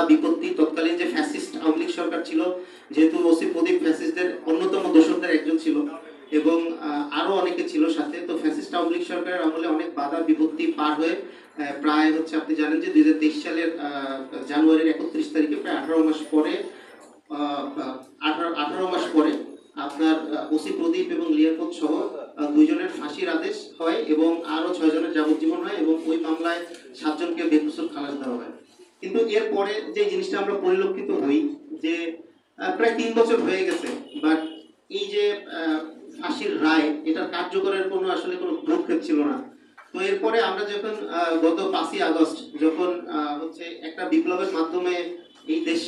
বিপত্তি। তৎকালীন যে ফ্যাসিস্ট আওয়ামী লীগ সরকার ছিল, যেহেতু ওসি প্রদীপ ফ্যাসিস্টদের অন্যতম দোসরদের একজন ছিল এবং আরো অনেকে ছিল সাথে, তো ফ্যাসিস্ট আওয়ামী লীগ সরকারের আমলে অনেক বাধা বিপত্তি পার হয়ে প্রায় হচ্ছে আপনি জানেন যে 2023 সালের জানুয়ারির 31 তারিখে প্রায় 18 মাস পরে 18 মাস পরে আপনার ওসি প্রদীপ এবং লিয়াকত সহ দুইজনের ফাঁসির আদেশ হয় এবং আরো 6 জনের যাবজ্জীবন হয় এবং ওই মামলায় 7 জনকে বেকসুর খালাস দেওয়া হয়। কিন্তু এর পরে যে জিনিসটা আমরা পরিলক্ষিত হই যে প্রায় 3 বছর হয়ে গেছে, বাট এই যে ফাঁসির রায় এটার কার্যকরের কোনো আসলে কোনো ভ্রুক্ষেপ ছিল না। তো এরপরে আমরা যখন গত 5ই আগস্ট যখন হচ্ছে একটা বিপ্লবের মাধ্যমে এই দেশ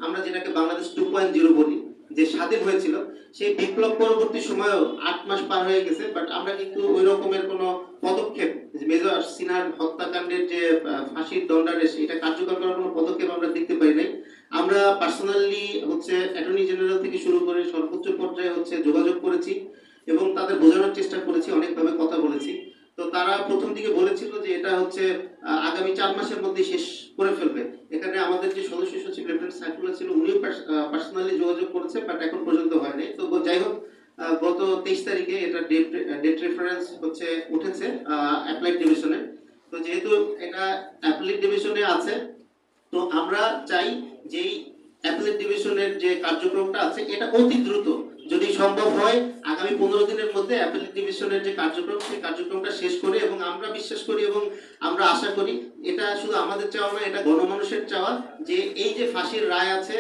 আমরা যেটাকে বাংলাদেশ 2.0 বলি যে স্বাধীন হয়েছিল, সেই বিপ্লব পরবর্তী সময়েও 8 মাস পার হয়ে গেছে, বাট আমরা কিন্তু ওই রকমের কোনো পদক্ষেপ মেজর সিনহার হত্যাকাণ্ডের যে ফাঁসির দণ্ডাদেশ এটা কার্যকর করার কোনো পদক্ষেপ আমরা দেখতে পাই নাই। আমরা পার্সোনালি হচ্ছে অ্যাটর্নি জেনারেল থেকে শুরু করে সর্বোচ্চ পর্যায়ে হচ্ছে যোগাযোগ করেছি এবং তাদের বোঝানোর চেষ্টা করেছি, অনেকভাবে কথা বলেছি। তো তারা প্রথম দিকে বলেছিল যে এটা হচ্ছে আগামী 4 মাসের মধ্যে শেষ করে ফেলবে। এখানে আমাদের যে সদস্য সচিব লেফটেন্যান্ট সাইফুল্লাহ ছিল, উনিও পার্সোনালি যোগাযোগ করেছে, বাট এখন পর্যন্ত হয় নাই। তো যাই হোক, গত 23 তারিখে এটা ডেট রেফারেন্স হচ্ছে উঠেছে অ্যাপ্লাইড ডিভিশনে। তো যেহেতু এটা অ্যাপ্লাইড ডিভিশনে আছে, তো আমরা চাই যে অ্যাপ্লাইড ডিভিশনের যে কার্যক্রমটা আছে এটা অতি দ্রুত যদি সম্ভব হয় আগামী 15 দিনের মধ্যে অ্যাপ্লাইড ডিভিশনের যে কার্যক্রম সেই কার্যক্রমটা শেষ করে, এবং আমরা বিশ্বাস করি এবং আমরা আশা করি এটা শুধু আমাদের চাওয়া না, এটা গণমানুষের চাওয়া যে এই যে ফাঁসির রায় আছে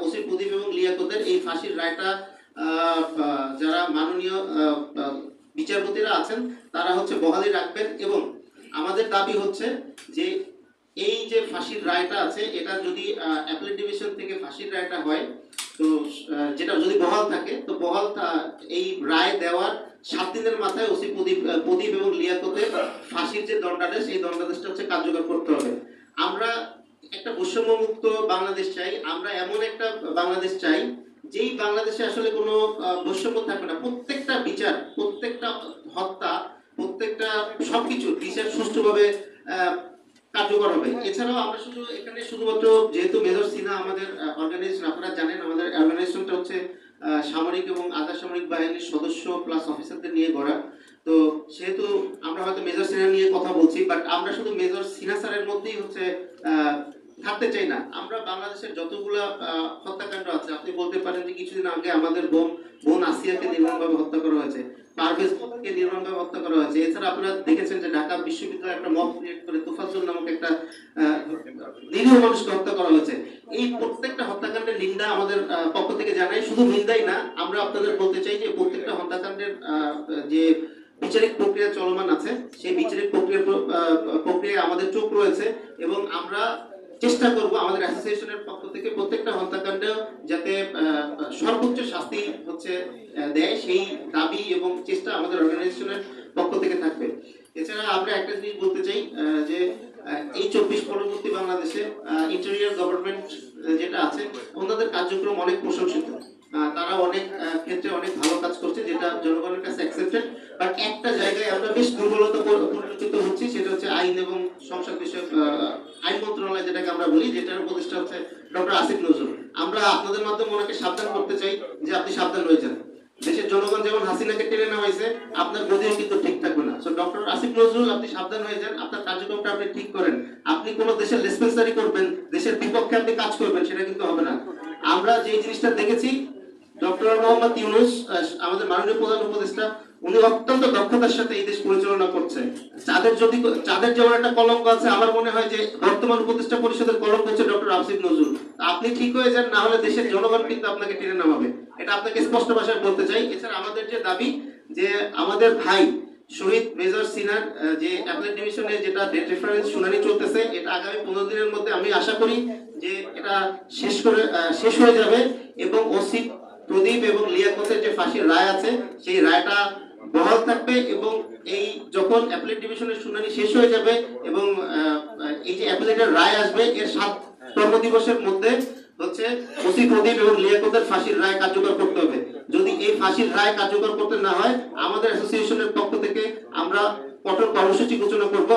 ওসি প্রদীপ এবং লিয়াকতের, এই ফাঁসির রায়টা যারা মাননীয় বিচারপতিরা আছেন তারা হচ্ছে বহালি রাখবেন। এবং আমাদের দাবি হচ্ছে যে এই যে ফাঁসির রায়টা আছে এটা যদি অ্যাপেলেট ডিভিশন থেকে ফাঁসির রায়টা হয়, তো যেটা যদি বহাল থাকে, তো বহাল এই রায় দেওয়ার 7 দিনের মাথায় ওসি প্রদীপ এবং লিয়াকতের ফাঁসির যে দণ্ডাদেশ এই দণ্ডাদেশটা হচ্ছে কার্যকর করতে হবে। আমরা একটা বৈষম্যমুক্ত বাংলাদেশ চাই, আমরা এমন একটা বাংলাদেশ চাই যেই বাংলাদেশে আসলে কোনো বৈষম্য থাকবে না, প্রত্যেকটা বিচার, প্রত্যেকটা হত্যা, প্রত্যেকটা সবকিছু বিচার সুষ্ঠুভাবে কার্যকর হবে। এছাড়াও আমরা শুধু এখানে শুধুমাত্র যেহেতু মেজর সিনহা আমাদের অর্গানাইজেশন, আপনারা জানেন আমাদের অর্গানাইজেশনটা হচ্ছে সামরিক এবং আধা সামরিক বাহিনীর সদস্য প্লাস অফিসারদের নিয়ে গড়া। তো সেহেতু আমরা হয়তো মেজর সিনহা নিয়ে কথা বলছি, বাট আমরা শুধু মেজর সিনহা স্যারের মধ্যেই হচ্ছে থাকতে চাই না। আমরা বাংলাদেশের যতগুলো হত্যাকাণ্ড আছে, আপনি বলতে পারেন যে কিছুদিন আগে আমাদের বোন আসিয়াকে নির্মমভাবে হত্যা করা হয়েছে, পারভেজকে নির্মমভাবে হত্যা করা হয়েছে। এছাড়া আপনারা দেখেছেন যে ঢাকা বিশ্ববিদ্যালয়ে একটা মব ক্রিয়েট করে তোফাজ্জল নামক একটা নিরীহ মানুষকে হত্যা করা হয়েছে। এই প্রত্যেকটা হত্যাকাণ্ডের নিন্দা আমাদের পক্ষ থেকে জানাই। শুধু নিন্দাই না, আমরা আপনাদের বলতে চাই যে প্রত্যেকটা হত্যাকাণ্ডের যে বিচারিক প্রক্রিয়া চলমান আছে সেই বিচারিক প্রক্রিয়ায় আমাদের চোখ রয়েছে এবং আমরা চেষ্টা করব আমাদের অ্যাসোসিয়েশনের পক্ষ থেকে প্রত্যেকটা হত্যাকাণ্ড যাতে সর্বোচ্চ শাস্তি হচ্ছে দেয় সেই দাবি এবং চেষ্টা আমাদের অর্গানাইজেশনের পক্ষ থেকে থাকবে। এছাড়া আমরা একটা জিনিস বলতে চাই যে এই 24 পরবর্তী বাংলাদেশে ইন্টেরিয়র গভর্নমেন্ট যেটা আছে ওনাদের কার্যক্রম অনেক প্রশংসিত, তারা অনেক ক্ষেত্রে অনেক ভালো কাজ করছে যেটা জনগণের কাছে অ্যাকসেপ্টেড। বাট একটা জায়গায় আমরা বেশ দুর্বলতা পরিলক্ষিত হচ্ছি, সেটা হচ্ছে আইন এবং সংসদ বিষয়ক আইন মন্ত্রণালয় যেটাকে আমরা বলি, যেটার উপদেষ্টা হচ্ছে ডক্টর আসিফ নজরুল। আমরা আপনাদের মাধ্যমে ওনাকে সাবধান করতে চাই যে আপনি সাবধান হয়ে যান। দেশের জনগণ যেমন হাসিনাকে টেনে নেওয়া হয়েছে, আপনার গদিও কিন্তু ঠিক থাকবে না। সো ডক্টর আসিফ নজরুল আপনি সাবধান হয়ে যান, আপনার কার্যক্রমটা আপনি ঠিক করেন। আপনি কোন দেশের ডিসপেন্সারি করবেন, দেশের বিপক্ষে আপনি কাজ করবেন, সেটা কিন্তু হবে না। আমরা যে জিনিসটা দেখেছি ডক্টর মোহাম্মদ ইউনূস আমাদের মাননীয় প্রধান উপদেষ্টা, উনি অত্যন্ত দক্ষতার সাথে এই দেশ পরিচালনা করছে। চাঁদের যেমন একটা কলঙ্ক আছে, আমার মনে হয় যে বর্তমান উপদেষ্টা পরিষদের কলঙ্ক হচ্ছে ডক্টর আসিফ নজরুল। আপনি ঠিক হয়ে যান, না হলে দেশের জনগণ কিন্তু আপনাকে টেনে নামাবে, এটা আপনাকে স্পষ্ট ভাষায় বলতে চাই। এছাড়া আমাদের যে দাবি যে আমাদের ভাই শহীদ মেজর সিনহার যে অ্যাপেলেট ডিভিশনে যেটা ডেট রেফারেন্স শুনানি চলতেছে, এটা আগামী 15 দিনের মধ্যে আমি আশা করি যে এটা শেষ হয়ে যাবে এবং ওসি প্রদীপ এবং লিয়াকতের যে ফাঁসির রায় আছে সেই রায়টা বহাল থাকবে এবং এই যখন অ্যাপেলেট ডিভিশনের শুনানি শেষ হয়ে যাবে এবং এই যে অ্যাপেলেটের রায় আসবে এর 7 কর্মদিবসের মধ্যে হচ্ছে ওসি প্রদীপ এবং লিয়াকতের ফাঁসির রায় কার্যকর করতে হবে। যদি এই ফাঁসির রায় কার্যকর করতে না হয়, আমাদের অ্যাসোসিয়েশনের পক্ষ থেকে আমরা কঠোর কর্মসূচি ঘোষণা করব।